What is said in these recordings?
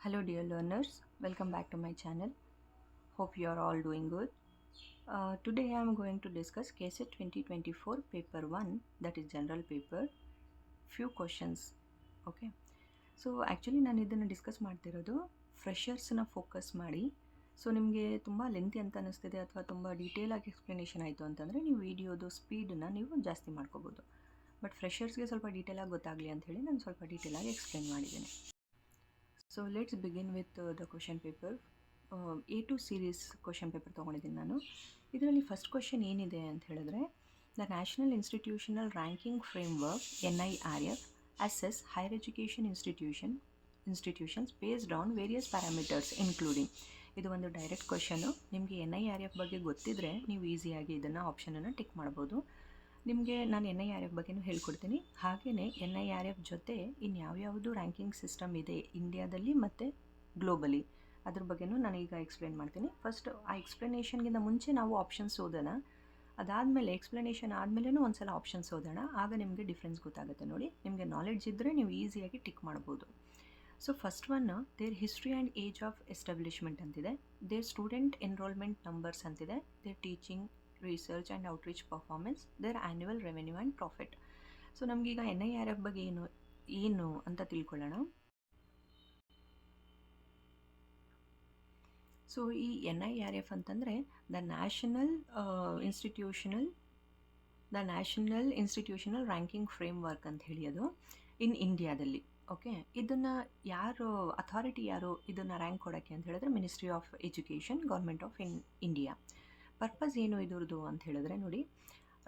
Hello dear learners, welcome back to my channel. Hope you are all doing good. Today I am going to discuss KSET 2024 paper 1, that is general paper, few questions. Okay, so actually ನಾನು ಇದನ್ನು discuss ಮಾಡ್ತಿರೋದು ಫ್ರೆಷರ್ಸ್ನ focus ಮಾಡಿ. So ನಿಮಗೆ ತುಂಬ lengthy ಅಂತ ಅನ್ನಿಸ್ತಿದೆ ಅಥವಾ ತುಂಬ ಡೀಟೇಲಾಗಿ ಎಕ್ಸ್ಪ್ಲನೇಷನ್ ಆಯಿತು ಅಂತಂದರೆ ನೀವು ವಿಡಿಯೋದು ಸ್ಪೀಡನ್ನ ನೀವು ಜಾಸ್ತಿ ಮಾಡ್ಕೋಬೋದು. ಬಟ್ ಫ್ರೆಷರ್ಸ್ಗೆ ಸ್ವಲ್ಪ ಡೀಟೇಲಾಗಿ ಗೊತ್ತಾಗಲಿ ಅಂಥೇಳಿ ನಾನು ಸ್ವಲ್ಪ ಡೀಟೇಲಾಗಿ ಎಕ್ಸ್ಪ್ಲೇನ್ ಮಾಡಿದ್ದೀನಿ. So let's begin with the question paper. A2 series question paper ತೊಗೊಂಡಿದ್ದೀನಿ ನಾನು. ಇದರಲ್ಲಿ ಫಸ್ಟ್ ಕ್ವಶನ್ ಏನಿದೆ ಅಂತ ಹೇಳಿದ್ರೆ, the national institutional ranking framework NIRF assess higher education institutions based on various parameters including. ಇದು ಒಂದು ಡೈರೆಕ್ಟ್ ಕ್ವಶನು. ನಿಮಗೆ NIRF ಬಗ್ಗೆ ಗೊತ್ತಿದ್ದರೆ ನೀವು ಈಸಿಯಾಗಿ ಇದನ್ನು ಆಪ್ಷನನ್ನು ಟಿಕ್ ಮಾಡ್ಬೋದು. ನಿಮಗೆ ನಾನು NIRF ಬಗ್ಗೆನೂ ಹೇಳ್ಕೊಡ್ತೀನಿ. ಹಾಗೆಯೇ NIRF ಜೊತೆ ಇನ್ಯಾವ್ಯಾವುದು ರ್ಯಾಂಕಿಂಗ್ ಸಿಸ್ಟಮ್ ಇದೆ ಇಂಡಿಯಾದಲ್ಲಿ ಮತ್ತು ಗ್ಲೋಬಲಿ, ಅದ್ರ ಬಗ್ಗೆನೂ ನಾನು ಈಗ ಎಕ್ಸ್ಪ್ಲೇನ್ ಮಾಡ್ತೀನಿ. ಫಸ್ಟ್ ಆ ಎಕ್ಸ್ಪ್ಲನೇಷನ್ಗಿಂತ ಮುಂಚೆ ನಾವು ಆಪ್ಷನ್ಸ್ ಓದೋಣ. ಅದಾದಮೇಲೆ ಎಕ್ಸ್ಪ್ಲನೇಷನ್ ಆದಮೇಲೂ ಒಂದು ಸಲ ಆಪ್ಷನ್ಸ್ ಓದೋಣ. ಆಗ ನಿಮಗೆ ಡಿಫ್ರೆನ್ಸ್ ಗೊತ್ತಾಗುತ್ತೆ. ನೋಡಿ, ನಿಮಗೆ ನಾಲೆಡ್ಜ್ ಇದ್ದರೆ ನೀವು ಈಸಿಯಾಗಿ ಟಿಕ್ ಮಾಡ್ಬೋದು. So first one, their history and age of establishment ಅಂತಿದೆ. ದೇರ್ ಸ್ಟೂಡೆಂಟ್ ಎನ್ರೋಲ್ಮೆಂಟ್ ನಂಬರ್ಸ್ ಅಂತಿದೆ. Their teaching, research and outreach performance, their annual revenue and profit. So ನಮಗೀಗ NIRF ಬಗ್ಗೆ ಏನು ಅಂತ ತಿಳ್ಕೊಳ್ಳೋಣ. ಸೊ ಈ NIRF ಅಂತಂದರೆ the national institutional ranking framework ಅಂತ ಹೇಳಿ ಅದು ಇನ್ ಇಂಡಿಯಾದಲ್ಲಿ. ಓಕೆ, ಇದನ್ನು ಅಥಾರಿಟಿ ಯಾರು ಇದನ್ನು ರ್ಯಾಂಕ್ ಕೊಡೋಕ್ಕೆ ಅಂತ ಹೇಳಿದ್ರೆ ministry of education, government of India. Purpose ಏನು ಇದ್ರದ್ದು ಅಂತ ಹೇಳಿದ್ರೆ, ನೋಡಿ,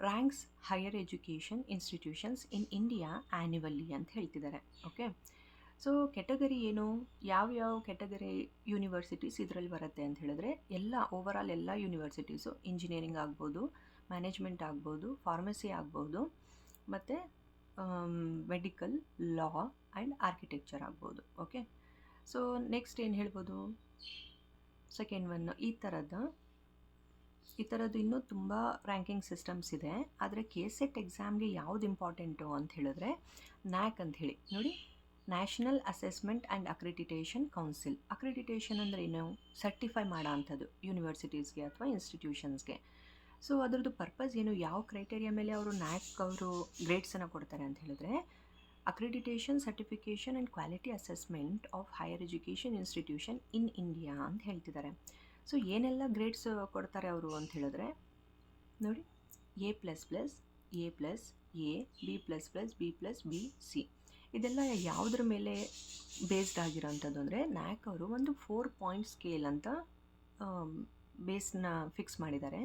ranks higher education institutions in India annually ಅಂತ ಹೇಳ್ತಿದ್ದಾರೆ. ಓಕೆ, ಸೊ ಕೆಟಗರಿ ಏನು, ಯಾವ್ಯಾವ ಕೆಟಗರಿ ಯೂನಿವರ್ಸಿಟೀಸ್ ಇದರಲ್ಲಿ ಬರುತ್ತೆ ಅಂತ ಹೇಳಿದ್ರೆ, ಓವರಾಲ್ ಎಲ್ಲ ಯೂನಿವರ್ಸಿಟೀಸು, ಇಂಜಿನಿಯರಿಂಗ್ ಆಗ್ಬೋದು, ಮ್ಯಾನೇಜ್ಮೆಂಟ್ ಆಗ್ಬೋದು, ಫಾರ್ಮಸಿ ಆಗ್ಬೋದು, ಮತ್ತು ಮೆಡಿಕಲ್, ಲಾ ಆ್ಯಂಡ್ ಆರ್ಕಿಟೆಕ್ಚರ್ ಆಗ್ಬೋದು. ಓಕೆ, ಸೊ ನೆಕ್ಸ್ಟ್ ಏನು ಹೇಳ್ಬೋದು, ಸೆಕೆಂಡ್ ಒನ್, ಈ ಥರದ್ದು ಇನ್ನೂ ತುಂಬ ರ್ಯಾಂಕಿಂಗ್ ಸಿಸ್ಟಮ್ಸ್ ಇದೆ. ಆದರೆ KSET ಎಕ್ಸಾಮ್ಗೆ ಯಾವುದು ಇಂಪಾರ್ಟೆಂಟು ಅಂತ ಹೇಳಿದ್ರೆ NAC ಅಂತ ಹೇಳಿ. ನೋಡಿ, national assessment and accreditation council. Accreditation ಅಂದರೆ ಏನು, ಸರ್ಟಿಫೈ ಮಾಡೋ ಅಂಥದ್ದು ಯೂನಿವರ್ಸಿಟೀಸ್ಗೆ ಅಥವಾ ಇನ್ಸ್ಟಿಟ್ಯೂಷನ್ಸ್ಗೆ. ಸೊ ಅದರದ್ದು ಪರ್ಪಸ್ ಏನು, ಯಾವ ಕ್ರೈಟೇರಿಯಾ ಮೇಲೆ ಅವರು NAC ಗ್ರೇಡ್ಸನ್ನು ಕೊಡ್ತಾರೆ ಅಂತ ಹೇಳಿದ್ರೆ, accreditation, certification and quality assessment of higher education institution in India ಅಂತ ಹೇಳ್ತಿದ್ದಾರೆ. ಸೊ ಏನೆಲ್ಲ ಗ್ರೇಡ್ಸ್ ಕೊಡ್ತಾರೆ ಅವರು ಅಂತ ಹೇಳಿದ್ರೆ, ನೋಡಿ, A++, A+, A, B++, B+, C. ಇದೆಲ್ಲ ಯಾವುದ್ರ ಮೇಲೆ ಬೇಸ್ಡ್ ಆಗಿರೋಂಥದ್ದು ಅಂದರೆ, NAC ಅವರು ಒಂದು 4 ಪಾಯಿಂಟ್ ಸ್ಕೇಲ್ ಅಂತ ಬೇಸ್ನ ಫಿಕ್ಸ್ ಮಾಡಿದ್ದಾರೆ.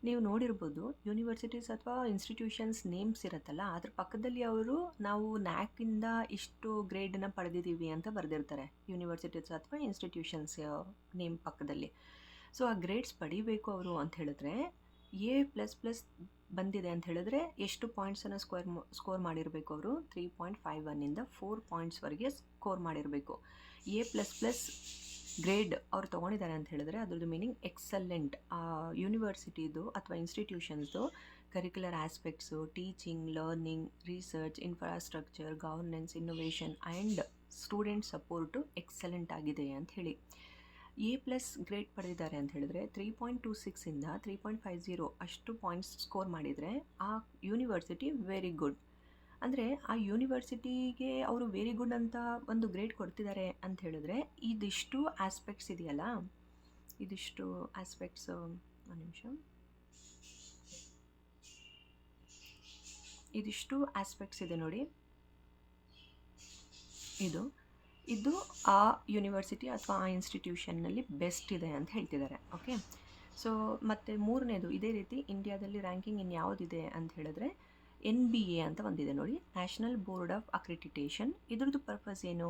ನೀವು ನೋಡಿರ್ಬೋದು, ಯೂನಿವರ್ಸಿಟೀಸ್ ಅಥವಾ ಇನ್ಸ್ಟಿಟ್ಯೂಷನ್ಸ್ ನೇಮ್ಸ್ ಇರುತ್ತಲ್ಲ, ಅದ್ರ ಪಕ್ಕದಲ್ಲಿ ಅವರು ನಾವು NACಯಿಂದ ಇಷ್ಟು ಗ್ರೇಡನ್ನು ಪಡೆದಿದ್ದೀವಿ ಅಂತ ಬರೆದಿರ್ತಾರೆ, ಯೂನಿವರ್ಸಿಟೀಸ್ ಅಥವಾ ಇನ್ಸ್ಟಿಟ್ಯೂಷನ್ಸ್ ನೇಮ್ ಪಕ್ಕದಲ್ಲಿ. ಸೊ ಆ ಗ್ರೇಡ್ಸ್ ಪಡಿಬೇಕು ಅವರು ಅಂತ ಹೇಳಿದ್ರೆ, A++ ಬಂದಿದೆ ಅಂತ ಹೇಳಿದ್ರೆ ಎಷ್ಟು ಪಾಯಿಂಟ್ಸನ್ನು ಸ್ಕೋರ್ ಮಾಡಿರಬೇಕು ಅವರು, 3.51ಇಂದ 4 ಪಾಯಿಂಟ್ಸ್ವರೆಗೆ ಸ್ಕೋರ್ ಮಾಡಿರಬೇಕು. A++ ಗ್ರೇಡ್ ಅವ್ರು ತೊಗೊಂಡಿದ್ದಾರೆ ಅಂತ ಹೇಳಿದ್ರೆ ಅದ್ರದ್ದು ಮೀನಿಂಗ್ ಎಕ್ಸಲೆಂಟ್. ಆ ಯೂನಿವರ್ಸಿಟಿದು ಅಥವಾ ಇನ್ಸ್ಟಿಟ್ಯೂಷನ್ಸ್ದು curricular aspects, teaching, learning, research, infrastructure, governance, innovation and student support excellent ಆಗಿದೆ ಅಂತ ಹೇಳಿ. A+ ಗ್ರೇಡ್ ಪಡೆದಿದ್ದಾರೆ ಅಂತ ಹೇಳಿದ್ರೆ 3.26ಇಂದ 3.50 ಅಷ್ಟು ಪಾಯಿಂಟ್ಸ್ ಸ್ಕೋರ್ ಮಾಡಿದರೆ ಆ ಯೂನಿವರ್ಸಿಟಿ ವೆರಿ ಗುಡ್. ಅಂದರೆ ಆ ಯೂನಿವರ್ಸಿಟಿಗೆ ಅವರು ವೆರಿ ಗುಡ್ ಅಂತ ಒಂದು ಗ್ರೇಡ್ ಕೊಡ್ತಿದ್ದಾರೆ ಅಂತ ಹೇಳಿದ್ರೆ, ಇದಿಷ್ಟು ಆಸ್ಪೆಕ್ಟ್ಸ್ ಇದೆಯಲ್ಲ, ಇದಿಷ್ಟು ಆಸ್ಪೆಕ್ಟ್ಸ್, ಒಂದು ನಿಮಿಷ, ಇದಿಷ್ಟು ಆಸ್ಪೆಕ್ಟ್ಸ್ ಇದೆ ನೋಡಿ, ಇದು ಆ ಯೂನಿವರ್ಸಿಟಿ ಅಥವಾ ಆ ಇನ್ಸ್ಟಿಟ್ಯೂಷನ್ನಲ್ಲಿ ಬೆಸ್ಟ್ ಇದೆ ಅಂತ ಹೇಳ್ತಿದ್ದಾರೆ. ಓಕೆ, ಸೊ ಮತ್ತು ಮೂರನೇದು, ಇದೇ ರೀತಿ ಇಂಡಿಯಾದಲ್ಲಿ ರ್ಯಾಂಕಿಂಗ್ ಇನ್ಯಾವುದಿದೆ ಅಂತ ಹೇಳಿದ್ರೆ NBA ಅಂತ ಒಂದಿದೆ ನೋಡಿ, ನ್ಯಾಷನಲ್ ಬೋರ್ಡ್ ಆಫ್ ಅಕ್ರಿಡಿಟೇಷನ್. ಇದ್ರದ್ದು ಪರ್ಪಸ್ ಏನು,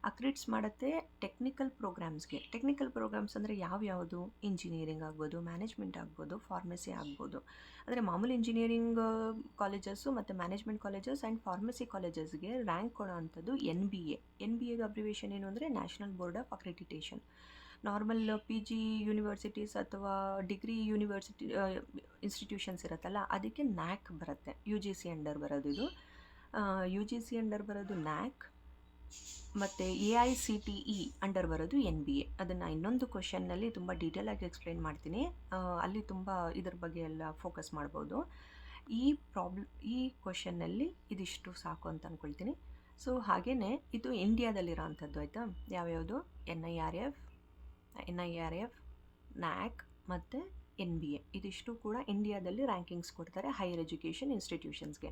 ಅಕ್ರಿಡ್ಸ್ ಮಾಡುತ್ತೆ ಟೆಕ್ನಿಕಲ್ ಪ್ರೋಗ್ರಾಮ್ಸ್ಗೆ. ಟೆಕ್ನಿಕಲ್ ಪ್ರೋಗ್ರಾಮ್ಸ್ ಅಂದರೆ ಯಾವ್ಯಾವುದು, ಇಂಜಿನಿಯರಿಂಗ್ ಆಗ್ಬೋದು, ಮ್ಯಾನೇಜ್ಮೆಂಟ್ ಆಗ್ಬೋದು, ಫಾರ್ಮಸಿ ಆಗ್ಬೋದು. ಅಂದರೆ ಮಾಮೂಲಿ ಇಂಜಿನಿಯರಿಂಗ್ ಕಾಲೇಜಸ್ಸು ಮತ್ತು ಮ್ಯಾನೇಜ್ಮೆಂಟ್ ಕಾಲೇಜಸ್ ಆ್ಯಂಡ್ ಫಾರ್ಮಸಿ ಕಾಲೇಜಸ್ಗೆ ರ್ಯಾಂಕ್ ಕೊಡೋ ಅಂಥದ್ದು NBAದು ಅಬ್ರಿವೇಷನ್ ಏನು ಅಂದರೆ national board of accreditation. Normal PG universities ಅಥವಾ ಡಿಗ್ರಿ ಇನ್ಸ್ಟಿಟ್ಯೂಷನ್ಸ್ ಇರುತ್ತಲ್ಲ, ಅದಕ್ಕೆ NAC ಬರುತ್ತೆ. UGC ಅಂಡರ್ ಬರೋದು ಇದು, UGC ಅಂಡರ್ ಬರೋದು NAC. ಮತ್ತು AICTE ಅಂಡರ್ ಬರೋದು NBA. ಅದನ್ನು ಇನ್ನೊಂದು ಕ್ವಶನ್ನಲ್ಲಿ ತುಂಬ ಡೀಟೇಲಾಗಿ ಎಕ್ಸ್ಪ್ಲೇನ್ ಮಾಡ್ತೀನಿ, ಅಲ್ಲಿ ತುಂಬ ಇದ್ರ ಬಗ್ಗೆ ಎಲ್ಲ ಫೋಕಸ್ ಮಾಡ್ಬೋದು. ಈ ಕ್ವಶನ್ನಲ್ಲಿ ಇದಿಷ್ಟು ಸಾಕು ಅಂತ ಅಂದ್ಕೊಳ್ತೀನಿ. ಸೊ ಹಾಗೆಯೇ ಇದು ಇಂಡಿಯಾದಲ್ಲಿರೋ ಅಂಥದ್ದು ಆಯಿತಾ. ಯಾವ್ಯಾವುದು NIRF, NAC ಮತ್ತು NBA ಇದಿಷ್ಟು ಕೂಡ ಇಂಡಿಯಾದಲ್ಲಿ ರ್ಯಾಂಕಿಂಗ್ಸ್ ಕೊಡ್ತಾರೆ ಹೈಯರ್ ಎಜುಕೇಷನ್ ಇನ್ಸ್ಟಿಟ್ಯೂಷನ್ಸ್ಗೆ.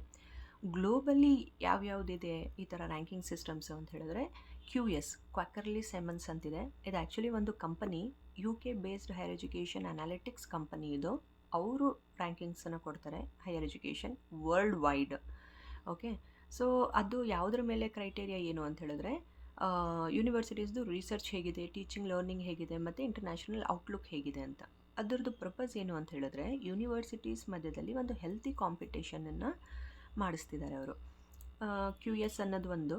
ಗ್ಲೋಬಲಿ ಯಾವ್ಯಾವುದಿದೆ ಈ ಥರ ರ್ಯಾಂಕಿಂಗ್ ಸಿಸ್ಟಮ್ಸ್ ಅಂತ ಹೇಳಿದ್ರೆ QS, ಕ್ವಾಕರ್ಲಿ ಸೈಮನ್ಸ್ ಅಂತಿದೆ. ಇದು ಆ್ಯಕ್ಚುಲಿ ಒಂದು company, UK based higher education analytics company ಇದು. ಅವರು ರ್ಯಾಂಕಿಂಗ್ಸನ್ನು ಕೊಡ್ತಾರೆ higher education world wide. Okay, so ಅದು ಯಾವುದ್ರ ಮೇಲೆ ಕ್ರೈಟೇರಿಯಾ ಏನು ಅಂತ ಹೇಳಿದ್ರೆ ಯೂನಿವರ್ಸಿಟೀಸ್ದು ರಿಸರ್ಚ್ ಹೇಗಿದೆ, ಟೀಚಿಂಗ್ ಲರ್ನಿಂಗ್ ಹೇಗಿದೆ ಮತ್ತು ಇಂಟರ್ನ್ಯಾಷನಲ್ ಔಟ್ಲುಕ್ ಹೇಗಿದೆ ಅಂತ. ಅದರದ್ದು ಪರ್ಪಸ್ ಏನು ಅಂತ ಹೇಳಿದ್ರೆ ಯೂನಿವರ್ಸಿಟೀಸ್ ಮಧ್ಯದಲ್ಲಿ ಒಂದು ಹೆಲ್ತಿ ಕಾಂಪಿಟೇಷನನ್ನು ಮಾಡಿಸ್ತಿದ್ದಾರೆ ಅವರು. QS ಅನ್ನೋದು ಒಂದು,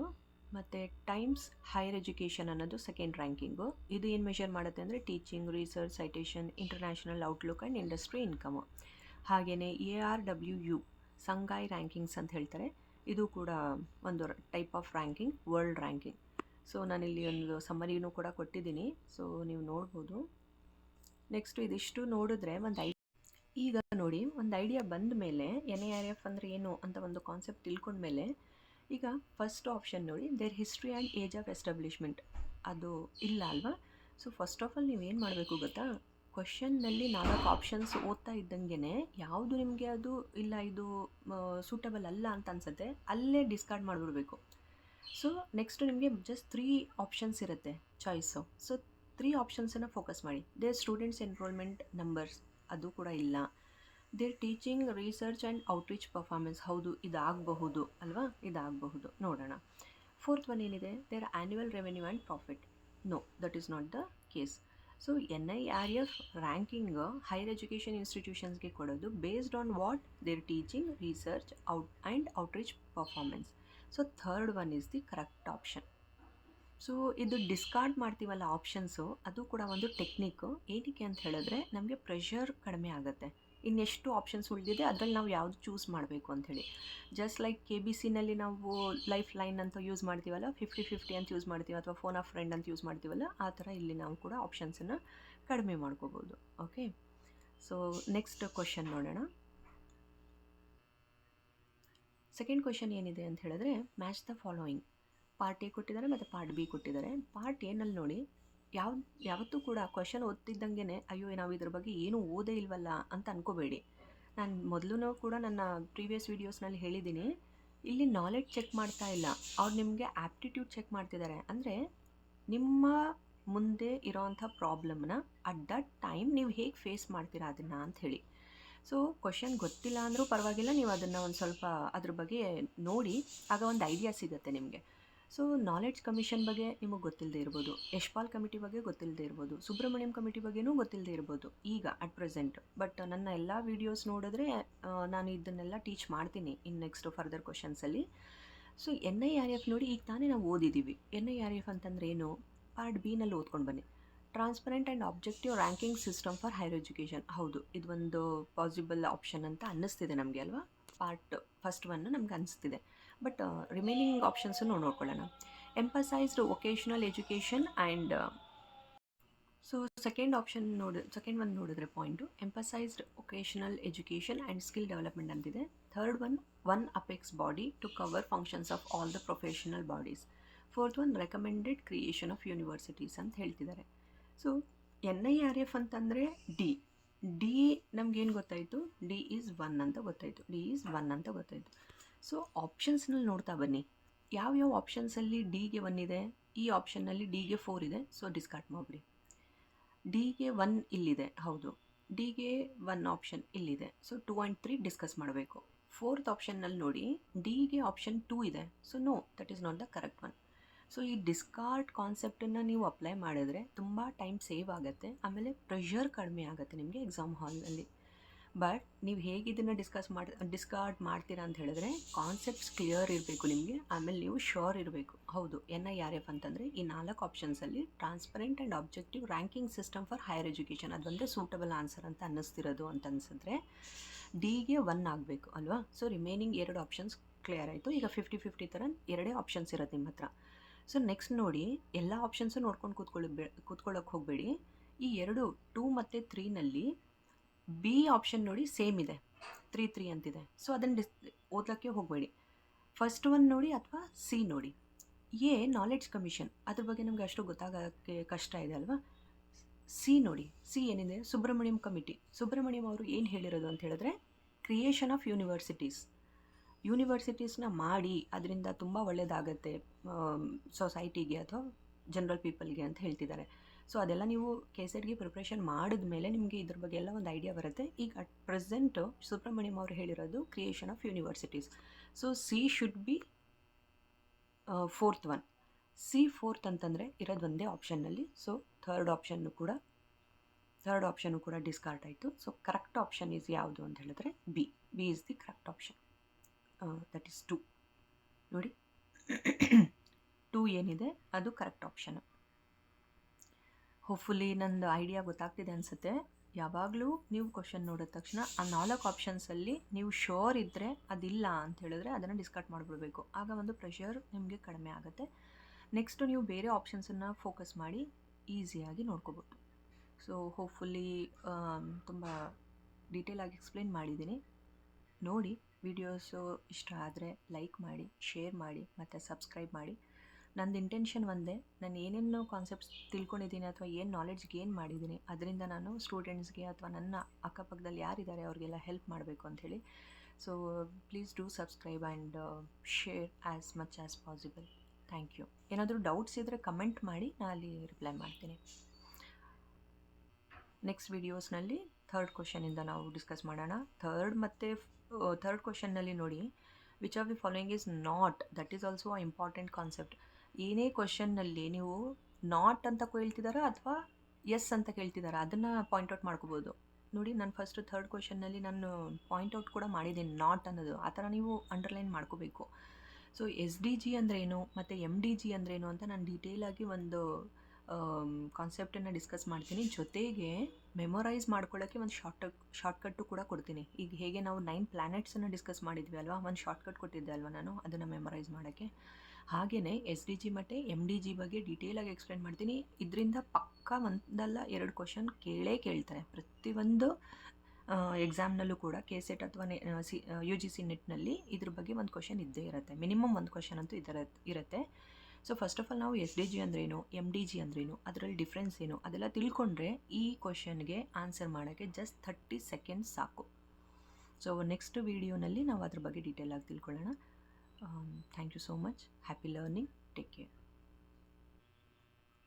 ಮತ್ತು ಟೈಮ್ಸ್ ಹೈಯರ್ ಎಜುಕೇಷನ್ ಅನ್ನೋದು ಸೆಕೆಂಡ್ ರ್ಯಾಂಕಿಂಗು. ಇದು ಏನು ಮೆಷರ್ ಮಾಡುತ್ತೆ ಅಂದರೆ teaching, research, citation, international outlook and industry income. ಹಾಗೆಯೇ ARWU ಸಂಘಾಯ್ ರ್ಯಾಂಕಿಂಗ್ಸ್ ಅಂತ ಹೇಳ್ತಾರೆ. ಇದು ಕೂಡ ಒಂದು type of ranking, world ranking. So ನಾನಿಲ್ಲಿ ಒಂದು ಸಮ್ಮರಿನೂ ಕೂಡ ಕೊಟ್ಟಿದ್ದೀನಿ, ಸೊ ನೀವು ನೋಡ್ಬೋದು. ನೆಕ್ಸ್ಟು ಇದಿಷ್ಟು ನೋಡಿದ್ರೆ ಈಗ ನೋಡಿ ಒಂದು ಐಡಿಯಾ ಬಂದ ಮೇಲೆ NIRF ಅಂದರೆ ಏನು ಅಂತ ಒಂದು ಕಾನ್ಸೆಪ್ಟ್ ತಿಳ್ಕೊಂಡ್ಮೇಲೆ ಈಗ ಫಸ್ಟ್ ಆಪ್ಷನ್ ನೋಡಿ, their history and age of establishment ಅದು ಇಲ್ಲ ಅಲ್ವಾ. ಸೊ ಫಸ್ಟ್ ಆಫ್ ಆಲ್ ನೀವೇನು ಮಾಡಬೇಕು ಗೊತ್ತಾ, ಕ್ವಶನ್ನಲ್ಲಿ 4 ಆಪ್ಷನ್ಸ್ ಓದ್ತಾ ಇದ್ದಂಗೆ ಯಾವುದು ನಿಮಗೆ ಅದು ಇಲ್ಲ ಇದು ಸೂಟಬಲ್ ಅಲ್ಲ ಅಂತ ಅನ್ಸುತ್ತೆ ಅಲ್ಲೇ ಡಿಸ್ಕಾರ್ಡ್ ಮಾಡಿಬಿಡ್ಬೇಕು. ಸೊ ನೆಕ್ಸ್ಟ್ ನಿಮಗೆ ಜಸ್ಟ್ 3 ಆಪ್ಷನ್ಸ್ ಇರುತ್ತೆ ಚಾಯ್ಸು. ಸೊ 3 ಆಪ್ಷನ್ಸನ್ನು ಫೋಕಸ್ ಮಾಡಿ. ದೇರ್ ಸ್ಟೂಡೆಂಟ್ಸ್ ಎನ್ರೋಲ್ಮೆಂಟ್ ನಂಬರ್ಸ್ ಅದು ಕೂಡ ಇಲ್ಲ. There teaching, research and outreach performance, ಹೌದು ಇದಾಗಬಹುದು ಅಲ್ವಾ, ಇದಾಗಬಹುದು, ನೋಡೋಣ. 4th ಒನ್ ಏನಿದೆ, there annual revenue and profit, no that is not the case. So NIRF ranking higher education ಇನ್ಸ್ಟಿಟ್ಯೂಷನ್ಸ್ಗೆ ಕೊಡೋದು based on what, there teaching, research and outreach performance. So 3rd one is the correct option. So ಇದು discard ಮಾಡ್ತೀವಲ್ಲ options, ಅದು ಕೂಡ ಒಂದು technique. ಏನಕ್ಕೆ ಅಂತ ಹೇಳಿದ್ರೆ ನಮಗೆ ಪ್ರೆಷರ್ ಕಡಿಮೆ ಆಗುತ್ತೆ. ಇನ್ನೆಷ್ಟು ಆಪ್ಷನ್ಸ್ ಉಳಿದಿದೆ ಅದರಲ್ಲಿ ನಾವು ಯಾವುದು ಚೂಸ್ ಮಾಡಬೇಕು ಅಂಥೇಳಿ. ಜಸ್ಟ್ ಲೈಕ್ KBCನಲ್ಲಿ ನಾವು ಲೈಫ್ ಲೈನ್ ಅಂತ ಯೂಸ್ ಮಾಡ್ತೀವಲ್ಲ, 50-50 ಅಂತ ಯೂಸ್ ಮಾಡ್ತೀವಿ, ಅಥವಾ ಫೋನ್ ಆಫ್ ಫ್ರೆಂಡ್ ಅಂತ ಯೂಸ್ ಮಾಡ್ತೀವಲ್ಲ, ಆ ಥರ ಇಲ್ಲಿ ನಾವು ಕೂಡ ಆಪ್ಷನ್ಸನ್ನು ಕಡಿಮೆ ಮಾಡ್ಕೋಬೋದು. ಓಕೆ, ಸೊ ನೆಕ್ಸ್ಟ್ ಕ್ವಶನ್ ನೋಡೋಣ. ಸೆಕೆಂಡ್ ಕ್ವಶನ್ ಏನಿದೆ ಅಂತ ಹೇಳಿದ್ರೆ match the following. Part A ಕೊಟ್ಟಿದ್ದಾರೆ ಮತ್ತು ಪಾರ್ಟ್ B ಕೊಟ್ಟಿದ್ದಾರೆ. ಪಾರ್ಟ್ ಎನಲ್ಲಿ ನೋಡಿ ಯಾವತ್ತೂ ಕೂಡ ಕ್ವಶನ್ ಓದ್ತಿದ್ದಂಗೆ ಅಯ್ಯೋ ನಾವು ಇದ್ರ ಬಗ್ಗೆ ಏನೂ ಓದೇ ಇಲ್ವಲ್ಲ ಅಂತ ಅನ್ಕೋಬೇಡಿ. ನಾನು ಮೊದಲು ಕೂಡ ನನ್ನ ಪ್ರೀವಿಯಸ್ ವೀಡಿಯೋಸ್ನಲ್ಲಿ ಹೇಳಿದ್ದೀನಿ, ಇಲ್ಲಿ ನಾಲೆಡ್ಜ್ ಚೆಕ್ ಮಾಡ್ತಾ ಇಲ್ಲ, ಅವ್ರು ನಿಮಗೆ ಆ್ಯಪ್ಟಿಟ್ಯೂಡ್ ಚೆಕ್ ಮಾಡ್ತಿದ್ದಾರೆ. ಅಂದರೆ ನಿಮ್ಮ ಮುಂದೆ ಇರೋವಂಥ ಪ್ರಾಬ್ಲಮ್ನ ಅಟ್ ದಟ್ ಟೈಮ್ ನೀವು ಹೇಗೆ ಫೇಸ್ ಮಾಡ್ತೀರಾ ಅದನ್ನು ಅಂಥೇಳಿ. ಸೊ ಕ್ವಶನ್ ಗೊತ್ತಿಲ್ಲ ಅಂದರೂ ಪರವಾಗಿಲ್ಲ, ನೀವು ಅದನ್ನು ಒಂದು ಸ್ವಲ್ಪ ಅದ್ರ ಬಗ್ಗೆ ನೋಡಿ, ಆಗ ಒಂದು ಐಡಿಯಾ ಸಿಗುತ್ತೆ ನಿಮಗೆ. ಸೊ ನಾಲೆಡ್ಜ್ ಕಮಿಷನ್ ಬಗ್ಗೆ ನಿಮಗೆ ಗೊತ್ತಿಲ್ಲದೆ ಇರ್ಬೋದು, ಯಶ್ಪಾಲ್ ಕಮಿಟಿ ಬಗ್ಗೆ ಗೊತ್ತಿಲ್ಲದೆ ಇರ್ಬೋದು, ಸುಬ್ರಹ್ಮಣ್ಯಂ ಕಮಿಟಿ ಬಗ್ಗೆನೂ ಗೊತ್ತಿಲ್ಲದೆ ಇರ್ಬೋದು ಈಗ ಅಟ್ ಪ್ರೆಸೆಂಟ್. ಬಟ್ ನನ್ನ ಎಲ್ಲ ವೀಡಿಯೋಸ್ ನೋಡಿದ್ರೆ ನಾನು ಇದನ್ನೆಲ್ಲ ಟೀಚ್ ಮಾಡ್ತೀನಿ ಇನ್ ನೆಕ್ಸ್ಟ್ ಫರ್ದರ್ ಕ್ವಶನ್ಸಲ್ಲಿ. ಸೊ NIRF ನೋಡಿ, ಈಗ ತಾನೇ ನಾವು ಓದಿದ್ದೀವಿ. NIRF ಅಂತಂದ್ರೆ ಏನು, ಪಾರ್ಟ್ B ನಲ್ಲಿ ಓದ್ಕೊಂಡು ಬನ್ನಿ. Transparent and objective ranking system for higher education. ಹೌದು, ಇದು ಒಂದು ಪಾಸಿಬಲ್ ಆಪ್ಷನ್ ಅಂತ ಅನ್ನಿಸ್ತಿದೆ ನಮಗೆ ಅಲ್ವಾ. ಫಸ್ಟ್ ಒನ್ ನಮ್ಗೆ ಅನಿಸ್ತಿದೆ, ಬಟ್ ರಿಮೈನಿಂಗ್ ಆಪ್ಷನ್ಸನ್ನು ನೋಡ್ಕೊಳ್ಳೋಣ. Emphasized vocational education and second one ನೋಡಿದ್ರೆ point emphasized vocational education and skill development ಅಂತಿದೆ. 3rd one apex body to cover functions of all the professional bodies. 4th one recommended creation of universities ಅಂತ ಹೇಳ್ತಿದ್ದಾರೆ. So NIRF ಅಂತಂದರೆ D ನಮಗೇನು ಗೊತ್ತಾಯಿತು, D is 1 ಅಂತ ಗೊತ್ತಾಯಿತು. So ಆಪ್ಷನ್ಸ್ನಲ್ಲಿ ನೋಡ್ತಾ ಬನ್ನಿ, ಯಾವ್ಯಾವ ಆಪ್ಷನ್ಸಲ್ಲಿ ಡಿಗೆ 1 ಇದೆ, ಈ ಆಪ್ಷನ್ನಲ್ಲಿ ಡಿಗೆ 4 ಇದೆ. ಸೊ ಡಿಸ್ಕಾರ್ಡ್ ಮಾಡಿಬಿಡಿ. ಡಿಗೆ 1 ಇಲ್ಲಿದೆ, ಹೌದು, ಡಿಗೆ 1 ಆಪ್ಷನ್ ಇಲ್ಲಿದೆ. ಸೊ 2 and 3 ಡಿಸ್ಕಸ್ ಮಾಡಬೇಕು. 4th ಆಪ್ಷನ್ನಲ್ಲಿ ನೋಡಿ, ಡಿಗೆ ಆಪ್ಷನ್ 2 ಇದೆ. So no, that is not the correct one. So ಈ ಡಿಸ್ಕಾರ್ಡ್ ಕಾನ್ಸೆಪ್ಟನ್ನು ನೀವು ಅಪ್ಲೈ ಮಾಡಿದ್ರೆ ತುಂಬ ಟೈಮ್ ಸೇವ್ ಆಗುತ್ತೆ, ಆಮೇಲೆ ಪ್ರೆಷರ್ ಕಡಿಮೆ ಆಗುತ್ತೆ ನಿಮಗೆ ಎಕ್ಸಾಮ್ ಹಾಲ್ನಲ್ಲಿ. ಬಟ್ ನೀವು ಹೇಗೆ ಇದನ್ನು ಡಿಸ್ಕಾರ್ಡ್ ಮಾಡ್ತೀರಾ ಅಂತ ಹೇಳಿದ್ರೆ ಕಾನ್ಸೆಪ್ಟ್ಸ್ ಕ್ಲಿಯರ್ ಇರಬೇಕು ನಿಮಗೆ, ಆಮೇಲೆ ನೀವು ಶ್ಯೂರ್ ಇರಬೇಕು. ಹೌದು, NIRF ಅಂತಂದರೆ ಈ 4 ಆಪ್ಷನ್ಸಲ್ಲಿ transparent and objective ranking system for higher education ಅದೊಂದೇ ಸೂಟಬಲ್ ಆನ್ಸರ್ ಅಂತ ಅನ್ನಿಸ್ತಿರೋದು ಅಂತ ಅನಿಸಿದ್ರೆ ಡಿಗೆ 1 ಆಗಬೇಕು ಅಲ್ವಾ. ಸೊ ರಿಮೈನಿಂಗ್ 2 ಆಪ್ಷನ್ಸ್ ಕ್ಲಿಯರ್ ಆಯಿತು. ಈಗ 50-50 ಥರ 2 ಆಪ್ಷನ್ಸ್ ಇರುತ್ತೆ ನಿಮ್ಮ ಹತ್ರ. ಸೊ ನೆಕ್ಸ್ಟ್ ನೋಡಿ, ಎಲ್ಲ ಆಪ್ಷನ್ಸು ನೋಡ್ಕೊಂಡು ಕೂತ್ಕೊಳ್ಳೋಕೆ ಹೋಗಬೇಡಿ. ಈ 2 ಮತ್ತು 3ನಲ್ಲಿ ಬಿ ಆಪ್ಷನ್ ನೋಡಿ ಸೇಮ್ ಇದೆ, 3 ಅಂತಿದೆ. ಸೊ ಅದನ್ನು ಓದೋಕ್ಕೆ ಹೋಗಬೇಡಿ. ಫಸ್ಟ್ ಒನ್ ನೋಡಿ ಅಥವಾ ಸಿ ನೋಡಿ. ನಾಲೆಡ್ಜ್ ಕಮಿಷನ್, ಅದ್ರ ಬಗ್ಗೆ ನಮಗೆ ಅಷ್ಟು ಗೊತ್ತಾಗೋಕ್ಕೆ ಕಷ್ಟ ಇದೆ ಅಲ್ವಾ. ಸಿ ನೋಡಿ, ಸಿ ಏನಿದೆ, ಸುಬ್ರಹ್ಮಣ್ಯಂ ಕಮಿಟಿ. ಸುಬ್ರಹ್ಮಣ್ಯಂ ಅವರು ಏನು ಹೇಳಿರೋದು ಅಂತ ಹೇಳಿದ್ರೆ, ಕ್ರಿಯೇಷನ್ ಆಫ್ ಯೂನಿವರ್ಸಿಟೀಸ್ನ ಮಾಡಿ ಅದರಿಂದ ತುಂಬ ಒಳ್ಳೆಯದಾಗತ್ತೆ ಸೊಸೈಟಿಗೆ ಅಥವಾ ಜನರಲ್ ಪೀಪಲ್ಗೆ ಅಂತ ಹೇಳ್ತಿದ್ದಾರೆ. ಸೊ ಅದೆಲ್ಲ ನೀವು ಕೆಸೆಟ್ಗೆ ಪ್ರಿಪ್ರೇಷನ್ ಮಾಡಿದ್ಮೇಲೆ ನಿಮಗೆ ಇದ್ರ ಬಗ್ಗೆ ಎಲ್ಲ ಒಂದು ಐಡಿಯಾ ಬರುತ್ತೆ. ಈಗ ಅಟ್ ಪ್ರೆಸೆಂಟು ಸುಬ್ರಹ್ಮಣ್ಯಂ ಅವರು ಹೇಳಿರೋದು creation of universities. So C should be fourth one. C fourth ಅಂತಂದರೆ ಇರೋದು ಒಂದೇ ಆಪ್ಷನ್ನಲ್ಲಿ. ಸೊ ಥರ್ಡ್ ಆಪ್ಷನ್ನು ಕೂಡ ಡಿಸ್ಕಾರ್ಡ್ ಆಯಿತು. ಸೊ ಕರೆಕ್ಟ್ ಆಪ್ಷನ್ ಈಸ್ ಯಾವುದು ಅಂತ ಹೇಳಿದ್ರೆ B is the correct option. That is 2 ನೋಡಿ. 2 ಏನಿದೆ ಅದು ಕರೆಕ್ಟ್ ಆಪ್ಷನು. ಹೋಪ್ಫುಲಿ ನಂದು ಐಡಿಯಾ ಗೊತ್ತಾಗ್ತಿದೆ ಅನಿಸುತ್ತೆ. ಯಾವಾಗಲೂ ನೀವು ಕ್ವಶನ್ ನೋಡಿದ ತಕ್ಷಣ ಆ 4 ಆಪ್ಷನ್ಸಲ್ಲಿ ನೀವು ಶೋರ್ ಇದ್ದರೆ, ಅದಿಲ್ಲ ಅಂತ ಹೇಳಿದ್ರೆ ಅದನ್ನು ಡಿಸ್ಕಾರ್ಡ್ ಮಾಡಿಬಿಡ್ಬೇಕು. ಆಗ ಒಂದು ಪ್ರೆಷರ್ ನಿಮಗೆ ಕಡಿಮೆ ಆಗುತ್ತೆ. ನೆಕ್ಸ್ಟು ನೀವು ಬೇರೆ ಆಪ್ಷನ್ಸನ್ನು ಫೋಕಸ್ ಮಾಡಿ ಈಸಿಯಾಗಿ ನೋಡ್ಕೋಬೋದು. ಸೊ ಹೋಪ್ಫುಲಿ ತುಂಬ ಡೀಟೇಲಾಗಿ ಎಕ್ಸ್ಪ್ಲೇನ್ ಮಾಡಿದ್ದೀನಿ. ನೋಡಿ, ವಿಡಿಯೋಸು ಇಷ್ಟ ಆದರೆ ಲೈಕ್ ಮಾಡಿ, ಶೇರ್ ಮಾಡಿ ಮತ್ತು ಸಬ್ಸ್ಕ್ರೈಬ್ ಮಾಡಿ. ನಂದು ಇಂಟೆನ್ಷನ್ ಒಂದೇ, ನಾನು ಏನೇನು ಕಾನ್ಸೆಪ್ಟ್ಸ್ ತಿಳ್ಕೊಂಡಿದ್ದೀನಿ ಅಥವಾ ಏನು ನಾಲೆಡ್ಜ್ ಗೇನ್ ಮಾಡಿದ್ದೀನಿ ಅದರಿಂದ ನಾನು ಸ್ಟೂಡೆಂಟ್ಸ್ಗೆ ಅಥವಾ ನನ್ನ ಅಕ್ಕಪಕ್ಕದಲ್ಲಿ ಯಾರಿದ್ದಾರೆ ಅವ್ರಿಗೆಲ್ಲ ಹೆಲ್ಪ್ ಮಾಡಬೇಕು ಅಂಥೇಳಿ. So please do subscribe and share as much as possible. Thank you. ಏನಾದರೂ ಡೌಟ್ಸ್ ಇದ್ದರೆ ಕಮೆಂಟ್ ಮಾಡಿ, ನಾನು ಅಲ್ಲಿ ರಿಪ್ಲೈ ಮಾಡ್ತೀನಿ. ನೆಕ್ಸ್ಟ್ ವೀಡಿಯೋಸ್ನಲ್ಲಿ ಥರ್ಡ್ ಕ್ವಶನಿಂದ ನಾವು ಡಿಸ್ಕಸ್ ಮಾಡೋಣ. ಥರ್ಡ್ ಕ್ವಶನ್ನಲ್ಲಿ ನೋಡಿ, which of the following is not, that is also a important concept. ಏನೇ ಕ್ವಶನ್ನಲ್ಲಿ ನೀವು ನಾಟ್ ಅಂತ ಕೇಳ್ತಿದ್ದಾರಾ ಅಥವಾ ಎಸ್ ಅಂತ ಕೇಳ್ತಿದ್ದಾರಾ ಅದನ್ನು ಪಾಯಿಂಟ್ಔಟ್ ಮಾಡ್ಕೋಬೋದು. ನೋಡಿ, ನಾನು ಫಸ್ಟ್ ಥರ್ಡ್ ಕ್ವಶನ್ನಲ್ಲಿ ನಾನು ಪಾಯಿಂಟ್ಔಟ್ ಕೂಡ ಮಾಡಿದ್ದೀನಿ ನಾಟ್ ಅನ್ನೋದು. ಆ ಥರ ನೀವು ಅಂಡರ್ಲೈನ್ ಮಾಡ್ಕೋಬೇಕು. ಸೊ SDG ಅಂದ್ರೇನು ಮತ್ತು MDG ಅಂದ್ರೇನು ಅಂತ ನಾನು ಡೀಟೇಲಾಗಿ ಒಂದು ಕಾನ್ಸೆಪ್ಟನ್ನು ಡಿಸ್ಕಸ್ ಮಾಡ್ತೀನಿ. ಜೊತೆಗೆ ಮೆಮೊರೈಸ್ ಮಾಡ್ಕೊಳ್ಳೋಕ್ಕೆ ಒಂದು ಶಾರ್ಟ್ಕಟ್ಟು ಕೂಡ ಕೊಡ್ತೀನಿ. ಈಗ ಹೇಗೆ ನಾವು 9 ಪ್ಲ್ಯಾನೆಟ್ಸನ್ನು ಡಿಸ್ಕಸ್ ಮಾಡಿದ್ವಿ ಅಲ್ವಾ, ಒಂದು ಶಾರ್ಟ್ಕಟ್ ಕೊಟ್ಟಿದ್ದೆ ಅಲ್ವಾ ನಾನು ಅದನ್ನು ಮೆಮೊರೈಸ್ ಮಾಡೋಕ್ಕೆ. ಹಾಗೆಯೇ SDG ಮತ್ತು MDG ಬಗ್ಗೆ ಡೀಟೇಲಾಗಿ ಎಕ್ಸ್ಪ್ಲೇನ್ ಮಾಡ್ತೀನಿ. ಇದರಿಂದ ಪಕ್ಕಾ ಒಂದಲ್ಲ 2 ಕ್ವಶನ್ ಕೇಳ್ತಾರೆ ಪ್ರತಿಯೊಂದು ಎಕ್ಸಾಮ್ನಲ್ಲೂ ಕೂಡ. KCET ಅಥವಾ UGC ನೆಟ್ನಲ್ಲಿ ಇದ್ರ ಬಗ್ಗೆ ಒಂದು ಕ್ವಶನ್ ಇದ್ದೇ ಇರುತ್ತೆ, ಮಿನಿಮಮ್ ಒಂದು ಕ್ವಶನ್ ಅಂತೂ ಇರುತ್ತೆ. ಸೊ ಫಸ್ಟ್ ಆಫ್ ಆಲ್ ನಾವು SDG ಅಂದ್ರೇನು, MDG ಅಂದ್ರೇನು, ಅದರಲ್ಲಿ ಡಿಫ್ರೆನ್ಸ್ ಏನು ಅದೆಲ್ಲ ತಿಳ್ಕೊಂಡ್ರೆ ಈ ಕ್ವಶನ್ಗೆ ಆನ್ಸರ್ ಮಾಡೋಕ್ಕೆ ಜಸ್ಟ್ 30 ಸೆಕೆಂಡ್ಸ್ ಸಾಕು. ಸೊ ನೆಕ್ಸ್ಟ್ ವೀಡಿಯೋನಲ್ಲಿ ನಾವು ಅದ್ರ ಬಗ್ಗೆ ಡೀಟೇಲಾಗಿ ತಿಳ್ಕೊಳ್ಳೋಣ. Thank you so much. Happy learning. Take care.